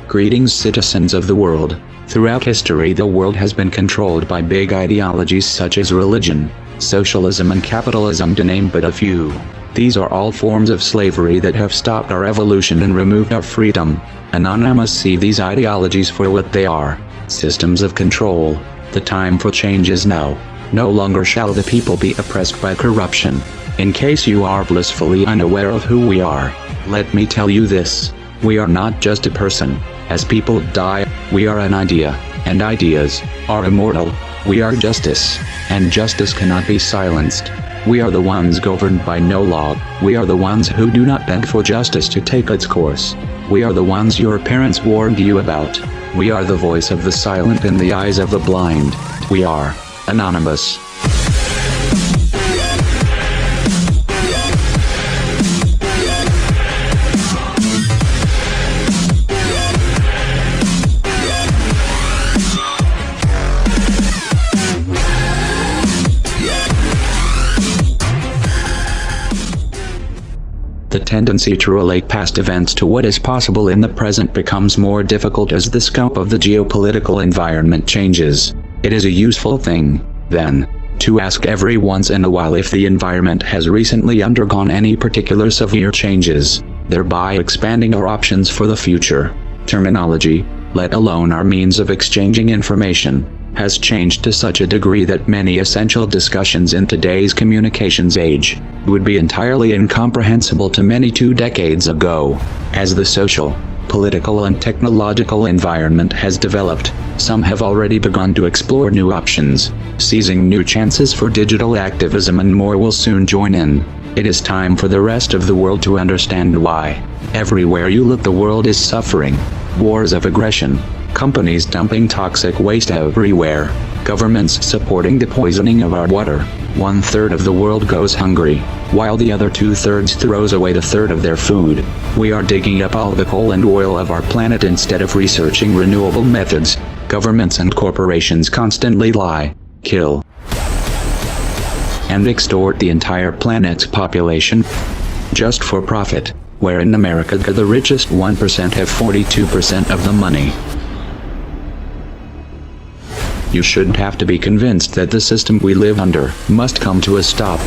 Greetings, citizens of the world. Throughout history, the world has been controlled by big ideologies such as religion, socialism and capitalism, to name but a few. These are all forms of slavery that have stopped our evolution and removed our freedom. Anonymous see these ideologies for what they are: systems of control. The time for change is now. No longer shall the people be oppressed by corruption. In case you are blissfully unaware of who we are, let me tell you this: we are not just a person. As people die, we are an idea, and ideas are immortal. We are justice, and justice cannot be silenced. We are the ones governed by no law. We are the ones who do not beg for justice to take its course. We are the ones your parents warned you about. We are the voice of the silent in the eyes of the blind. We are Anonymous. The tendency to relate past events to what is possible in the present becomes more difficult as the scope of the geopolitical environment changes. It is a useful thing, then, to ask every once in a while if the environment has recently undergone any particular severe changes, thereby expanding our options for the future. Terminology, let alone our means of exchanging information, has changed to such a degree that many essential discussions in today's communications age would be entirely incomprehensible to many 2 decades ago. As the social, political and technological environment has developed, some have already begun to explore new options, seizing new chances for digital activism, and more will soon join in. It is time for the rest of the world to understand why. Everywhere you look, the world is suffering. Wars of aggression, companies dumping toxic waste everywhere, governments supporting the poisoning of our water. 1/3 of the world goes hungry, while the other 2/3 throws away 1/3 of their food. We are digging up all the coal and oil of our planet instead of researching renewable methods. Governments and corporations constantly lie, kill, and extort the entire planet's population just for profit, where in America the richest 1% have 42% of the money. You shouldn't have to be convinced that the system we live under must come to a stop.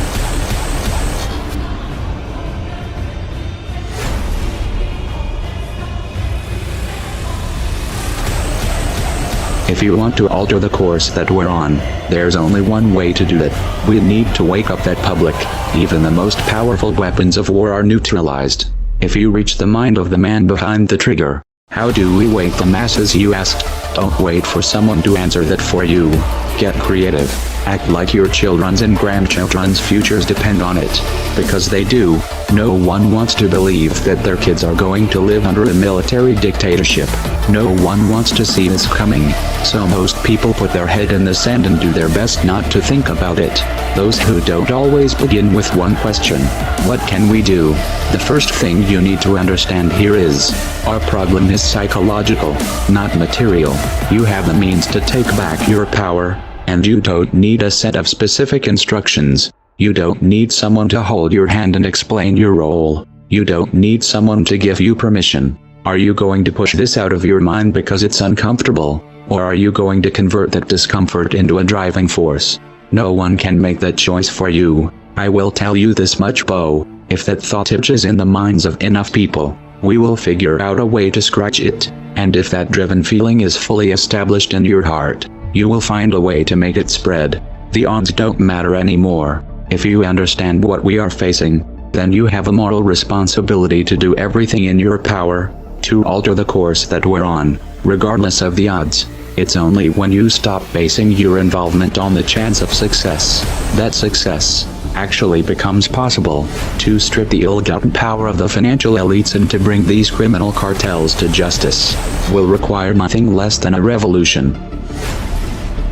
If you want to alter the course that we're on, there's only one way to do it. We need to wake up that public. Even the most powerful weapons of war are neutralized if you reach the mind of the man behind the trigger. How do we wake the masses, you asked? Don't wait for someone to answer that for you. Get creative. Act like your children's and grandchildren's futures depend on it. Because they do. No one wants to believe that their kids are going to live under a military dictatorship. No one wants to see this coming. So most people put their head in the sand and do their best not to think about it. Those who don't always begin with one question: what can we do? The first thing you need to understand here is, our problem is psychological, not material. You have the means to take back your power, and you don't need a set of specific instructions. You don't need someone to hold your hand and explain your role. You don't need someone to give you permission. Are you going to push this out of your mind because it's uncomfortable, or are you going to convert that discomfort into a driving force? No one can make that choice for you. I will tell you this much, Bo: if that thought itches in the minds of enough people, we will figure out a way to scratch it. And if that driven feeling is fully established in your heart, you will find a way to make it spread. The odds don't matter anymore. If you understand what we are facing, then you have a moral responsibility to do everything in your power to alter the course that we're on, regardless of the odds. It's only when you stop basing your involvement on the chance of success that success actually becomes possible. To strip the ill-gotten power of the financial elites and to bring these criminal cartels to justice will require nothing less than a revolution.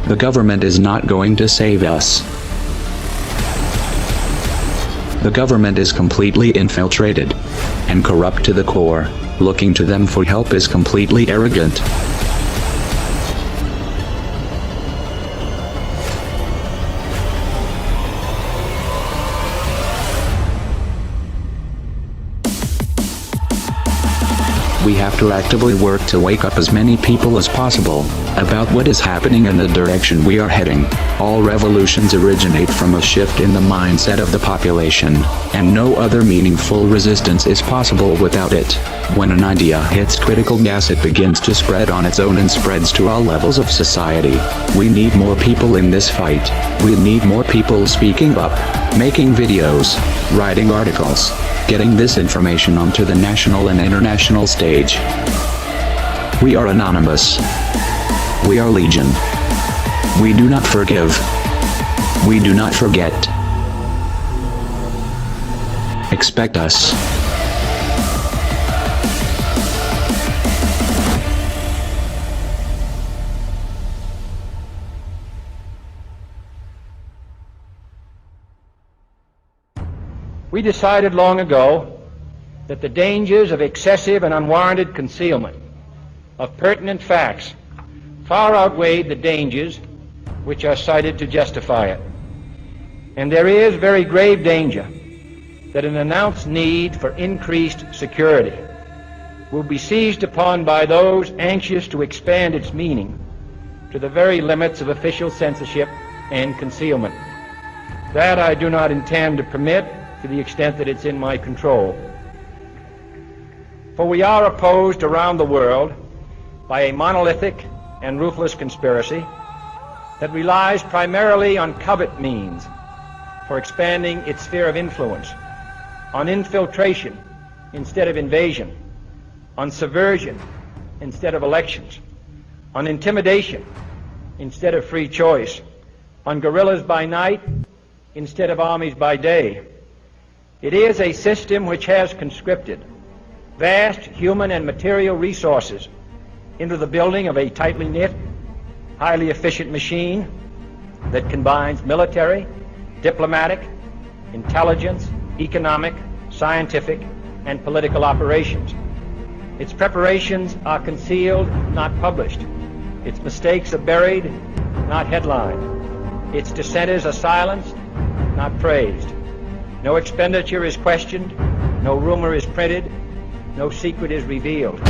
The government is not going to save us. The government is completely infiltrated and corrupt to the core. Looking to them for help is completely arrogant. We have to actively work to wake up as many people as possible about what is happening and the direction we are heading. All revolutions originate from a shift in the mindset of the population, and no other meaningful resistance is possible without it. When an idea hits critical mass, it begins to spread on its own and spreads to all levels of society. We need more people in this fight. We need more people speaking up, making videos, writing articles, getting this information onto the national and international stage. We are anonymous. We are legion. We do not forgive. We do not forget. Expect us. We decided long ago that the dangers of excessive and unwarranted concealment of pertinent facts far outweighed the dangers which are cited to justify it. And there is very grave danger that an announced need for increased security will be seized upon by those anxious to expand its meaning to the very limits of official censorship and concealment. That I do not intend to permit to the extent that it's in my control. For we are opposed around the world by a monolithic and ruthless conspiracy that relies primarily on covert means for expanding its sphere of influence, on infiltration instead of invasion, on subversion instead of elections, on intimidation instead of free choice, on guerrillas by night instead of armies by day. It is a system which has conscripted vast human and material resources into the building of a tightly knit, highly efficient machine that combines military, diplomatic, intelligence, economic, scientific, and political operations. Its preparations are concealed, not published. Its mistakes are buried, not headlined. Its dissenters are silenced, not praised. No expenditure is questioned, no rumor is printed, no secret is revealed.